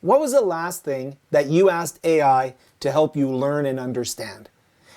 What was the last thing that you asked AI to help you learn and understand?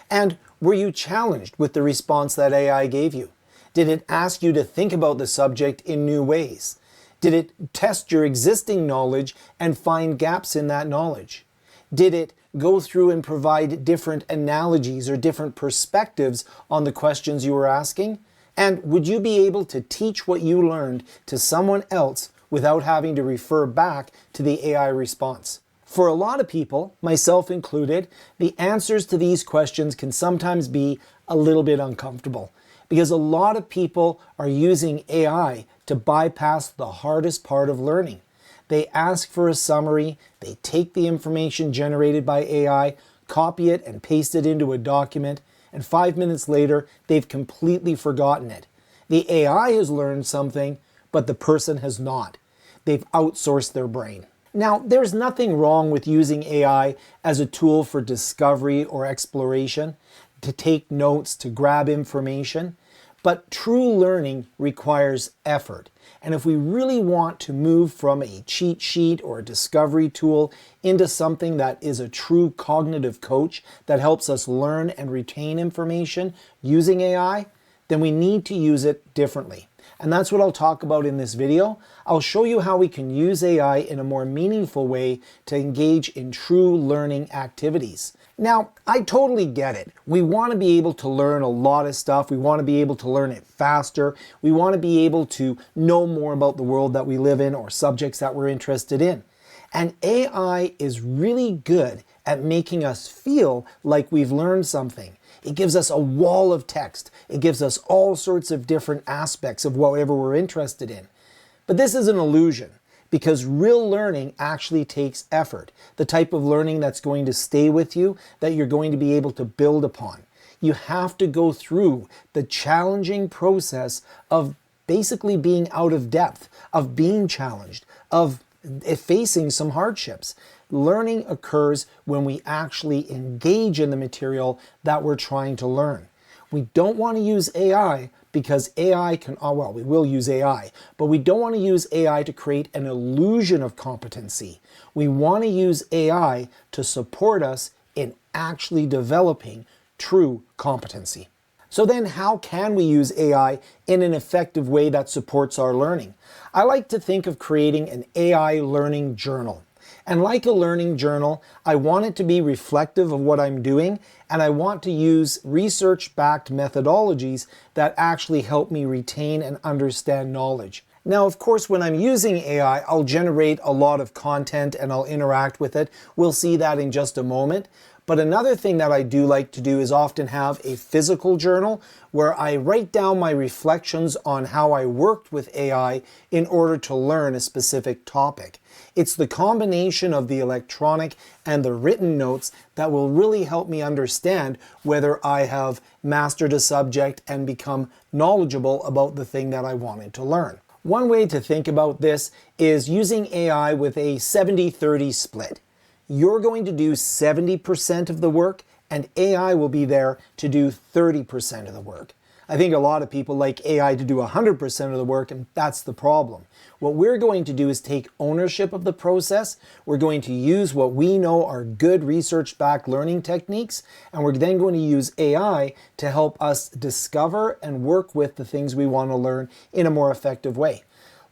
And were you challenged with the response that AI gave you? Did it ask you to think about the subject in new ways? Did it test your existing knowledge and find gaps in that knowledge? Did it go through and provide different analogies or different perspectives on the questions you were asking? And would you be able to teach what you learned to someone else without having to refer back to the AI response? For a lot of people, myself included, the answers to these questions can sometimes be a little bit uncomfortable because a lot of people are using AI to bypass the hardest part of learning. They ask for a summary, they take the information generated by AI, copy it and paste it into a document, and 5 minutes later, they've completely forgotten it. The AI has learned something, but the person has not. They've outsourced their brain. Now, there's nothing wrong with using AI as a tool for discovery or exploration, to take notes, to grab information, but true learning requires effort. And if we really want to move from a cheat sheet or a discovery tool into something that is a true cognitive coach that helps us learn and retain information using AI, then we need to use it differently. And that's what I'll talk about in this video. I'll show you how we can use AI in a more meaningful way to engage in true learning activities. Now, I totally get it. We want to be able to learn a lot of stuff. We want to be able to learn it faster. We want to be able to know more about the world that we live in or subjects that we're interested in. And AI is really good at making us feel like we've learned something. It gives us a wall of text. It gives us all sorts of different aspects of whatever we're interested in. But this is an illusion because real learning actually takes effort. The type of learning that's going to stay with you, that you're going to be able to build upon. You have to go through the challenging process of basically being out of depth, of being challenged, of facing some hardships. Learning occurs when we actually engage in the material that we're trying to learn. We don't want to use AI because AI can, well, we will use AI, but we don't want to use AI to create an illusion of competency. We want to use AI to support us in actually developing true competency. So then how can we use AI in an effective way that supports our learning? I like to think of creating an AI learning journal. And like a learning journal, I want it to be reflective of what I'm doing, and I want to use research-backed methodologies that actually help me retain and understand knowledge. Now, of course, when I'm using AI, I'll generate a lot of content and I'll interact with it. We'll see that in just a moment. But another thing that I do like to do is often have a physical journal where I write down my reflections on how I worked with AI in order to learn a specific topic. It's the combination of the electronic and the written notes that will really help me understand whether I have mastered a subject and become knowledgeable about the thing that I wanted to learn. One way to think about this is using AI with a 70-30 split. You're going to do 70% of the work and AI will be there to do 30% of the work. I think a lot of people like AI to do 100% of the work, and that's the problem. What we're going to do is take ownership of the process. We're going to use what we know are good research-backed learning techniques, and we're then going to use AI to help us discover and work with the things we want to learn in a more effective way.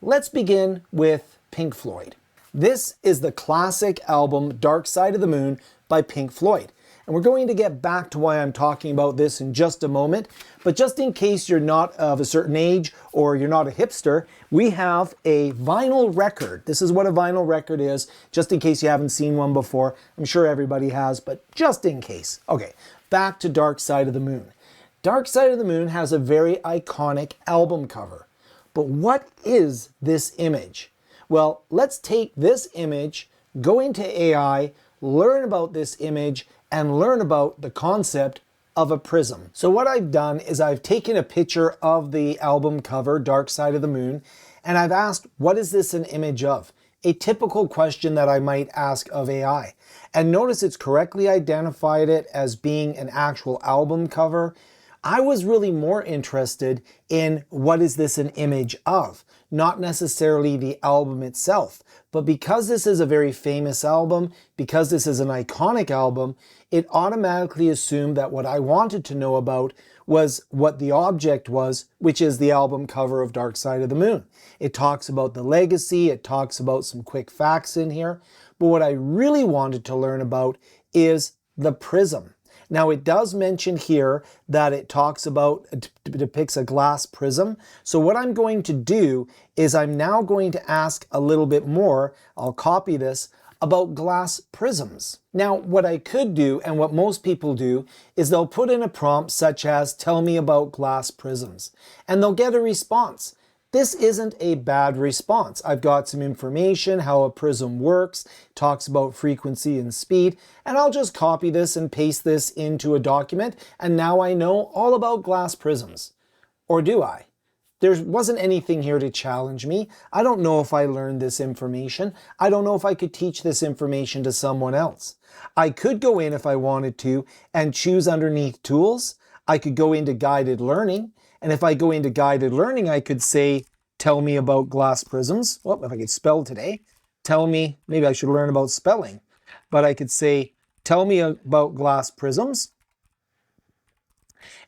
Let's begin with Pink Floyd. This is the classic album Dark Side of the Moon by Pink Floyd. And we're going to get back to why I'm talking about this in just a moment. But just in case you're not of a certain age or you're not a hipster, we have a vinyl record. This is what a vinyl record is, just in case you haven't seen one before. I'm sure everybody has, but just in case. Okay, back to Dark Side of the Moon. Dark Side of the Moon has a very iconic album cover. But what is this image? Well, let's take this image, go into AI, learn about this image, and learn about the concept of a prism. So what I've done is I've taken a picture of the album cover, Dark Side of the Moon, and I've asked, what is this an image of? A typical question that I might ask of AI. And notice it's correctly identified it as being an actual album cover. I was really more interested in what is this an image of, not necessarily the album itself. But because this is a very famous album, because this is an iconic album, it automatically assumed that what I wanted to know about was what the object was, which is the album cover of Dark Side of the Moon. It talks about the legacy, it talks about some quick facts in here, but what I really wanted to learn about is the prism. Now it does mention here that it talks about, depicts a glass prism. So what I'm going to do is I'm now going to ask a little bit more, I'll copy this, about glass prisms. Now what I could do, and what most people do, is they'll put in a prompt such as, tell me about glass prisms, and they'll get a response. This isn't a bad response. I've got some information, how a prism works, talks about frequency and speed, and I'll just copy this and paste this into a document, and now I know all about glass prisms. Or do I? There wasn't anything here to challenge me. I don't know if I learned this information. I don't know if I could teach this information to someone else. I could go in if I wanted to and choose underneath tools. I could go into guided learning. And if I go into guided learning, I could say, tell me about glass prisms. Well, if I could spell today, tell me, maybe I should learn about spelling. But I could say, tell me about glass prisms.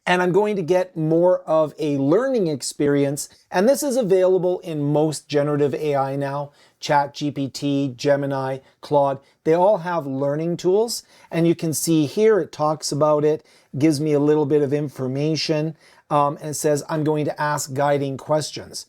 And I'm going to get more of a learning experience. And this is available in most generative AI now. ChatGPT, Gemini, Claude, they all have learning tools. And you can see here, it talks about it, gives me a little bit of information. And it says I'm going to ask guiding questions.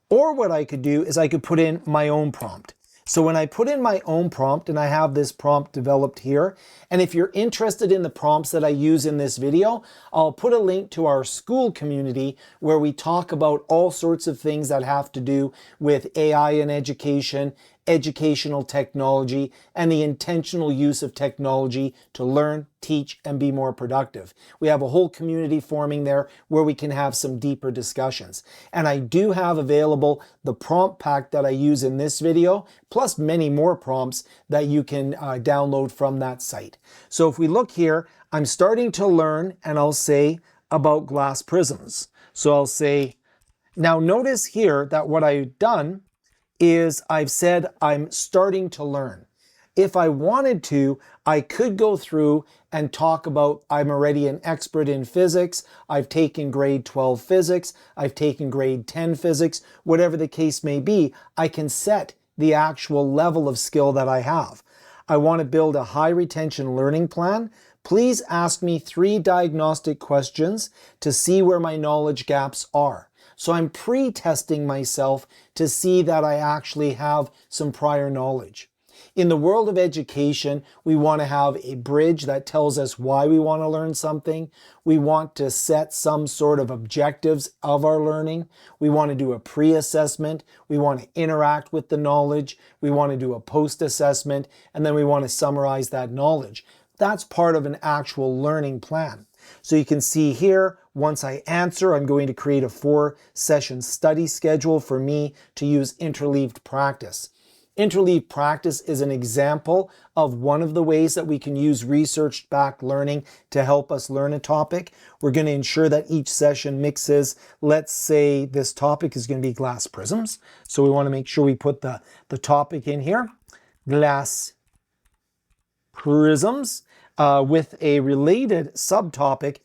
Or what I could do is I could put in my own prompt. So when I put in my own prompt, and I have this prompt developed here, and if you're interested in the prompts that I use in this video, I'll put a link to our Skool Community where we talk about all sorts of things that have to do with AI in education, educational technology, and the intentional use of technology to learn, teach, and be more productive. We have a whole community forming there where we can have some deeper discussions. And I do have available the prompt pack that I use in this video, plus many more prompts that you can download from that site. So if we look here, I'm starting to learn, and I'll say about glass prisms. So I'll say, now notice here that what I've done is I've said I'm starting to learn. If I wanted to, I could go through and talk about I'm already an expert in physics, I've taken grade 12 physics, I've taken grade 10 physics, whatever the case may be, I can set the actual level of skill that I have. I want to build a high retention learning plan. Please ask me 3 diagnostic questions to see where my knowledge gaps are. So I'm pre-testing myself to see that I actually have some prior knowledge. In the world of education, we want to have a bridge that tells us why we want to learn something. We want to set some sort of objectives of our learning. We want to do a pre-assessment. We want to interact with the knowledge. We want to do a post-assessment, and then we want to summarize that knowledge. That's part of an actual learning plan. So you can see here, once I answer, I'm going to create a 4-session study schedule for me to use interleaved practice. Interleaved practice is an example of one of the ways that we can use research-backed learning to help us learn a topic. We're going to ensure that each session mixes, let's say this topic is going to be glass prisms. So we want to make sure we put the topic in here, glass prisms, with a related subtopic,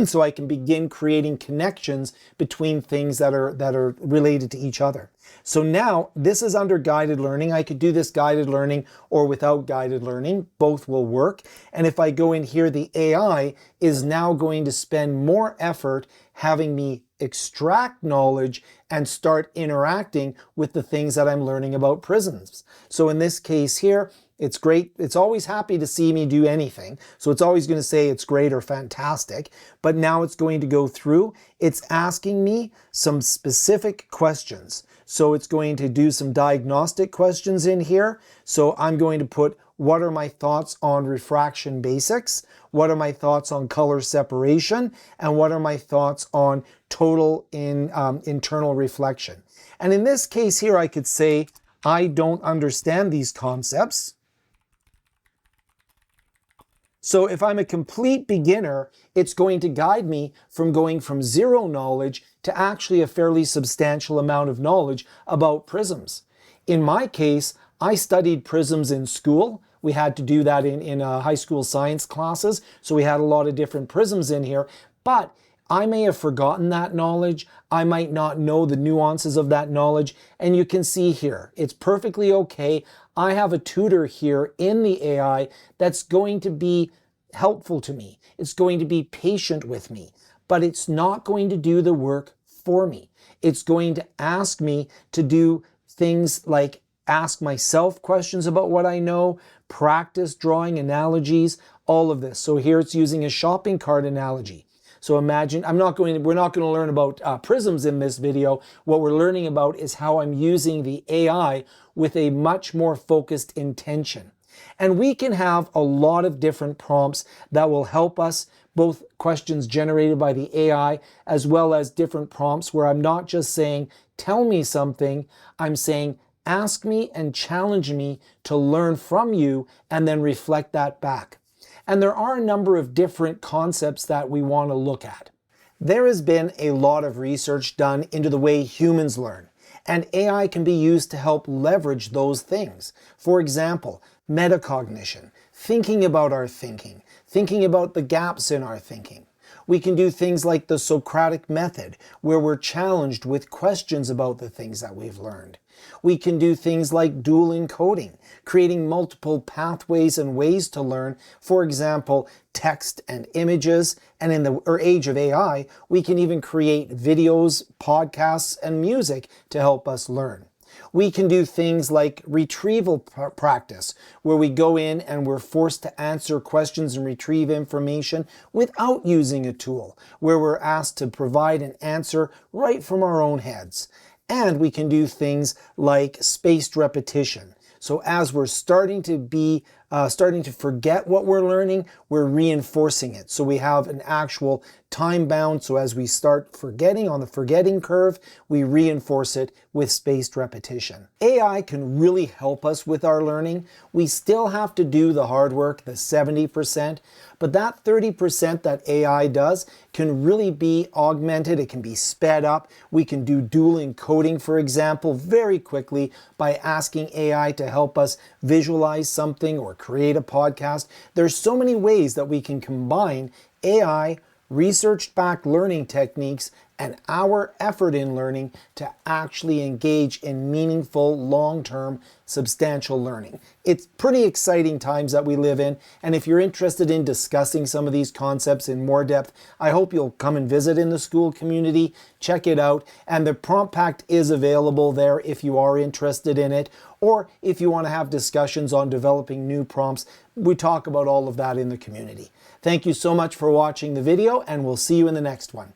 so I can begin creating connections between things that are related to each other. So now this is under guided learning. I could do this guided learning or without guided learning. Both will work. And if I go in here, the AI is now going to spend more effort having me extract knowledge and start interacting with the things that I'm learning about prisms. So in this case here, it's great. It's always happy to see me do anything. So it's always going to say it's great or fantastic. But now it's going to go through. It's asking me some specific questions. So it's going to do some diagnostic questions in here. So I'm going to put, what are my thoughts on refraction basics? What are my thoughts on color separation? And what are my thoughts on total internal reflection? And in this case here, I could say, I don't understand these concepts. So if I'm a complete beginner, it's going to guide me from going from zero knowledge to actually a fairly substantial amount of knowledge about prisms. In my case, I studied prisms in school. We had to do that in high school science classes, so we had a lot of different prisms in here, but I may have forgotten that knowledge. I might not know the nuances of that knowledge, and you can see here, it's perfectly okay. I have a tutor here in the AI that's going to be helpful to me. It's going to be patient with me, but it's not going to do the work for me. It's going to ask me to do things like ask myself questions about what I know, practice drawing analogies, all of this. So here it's using a shopping cart analogy. So imagine, we're not going to learn about prisms in this video. What we're learning about is how I'm using the AI with a much more focused intention. And we can have a lot of different prompts that will help us, both questions generated by the AI as well as different prompts where I'm not just saying, tell me something, I'm saying, ask me and challenge me to learn from you and then reflect that back. And there are a number of different concepts that we want to look at. There has been a lot of research done into the way humans learn, and AI can be used to help leverage those things. For example, metacognition, thinking about our thinking, thinking about the gaps in our thinking. We can do things like the Socratic method, where we're challenged with questions about the things that we've learned. We can do things like dual encoding, creating multiple pathways and ways to learn. For example, text and images. And in the age of AI, we can even create videos, podcasts, and music to help us learn. We can do things like retrieval practice, where we go in and we're forced to answer questions and retrieve information without using a tool, where we're asked to provide an answer right from our own heads. And we can do things like spaced repetition. So as we're starting to forget what we're learning, we're reinforcing it. So we have an actual time bound. So as we start forgetting on the forgetting curve, we reinforce it with spaced repetition. AI can really help us with our learning. We still have to do the hard work, the 70%, but that 30% that AI does can really be augmented. It can be sped up. We can do dual encoding, for example, very quickly by asking AI to help us visualize something or create a podcast. There's so many ways that we can combine AI, research-backed learning techniques, and our effort in learning to actually engage in meaningful, long-term, substantial learning. It's pretty exciting times that we live in, and if you're interested in discussing some of these concepts in more depth, I hope you'll come and visit in the Skool Community, check it out, and the prompt pack is available there if you are interested in it, or if you want to have discussions on developing new prompts. We talk about all of that in the community. Thank you so much for watching the video, and we'll see you in the next one.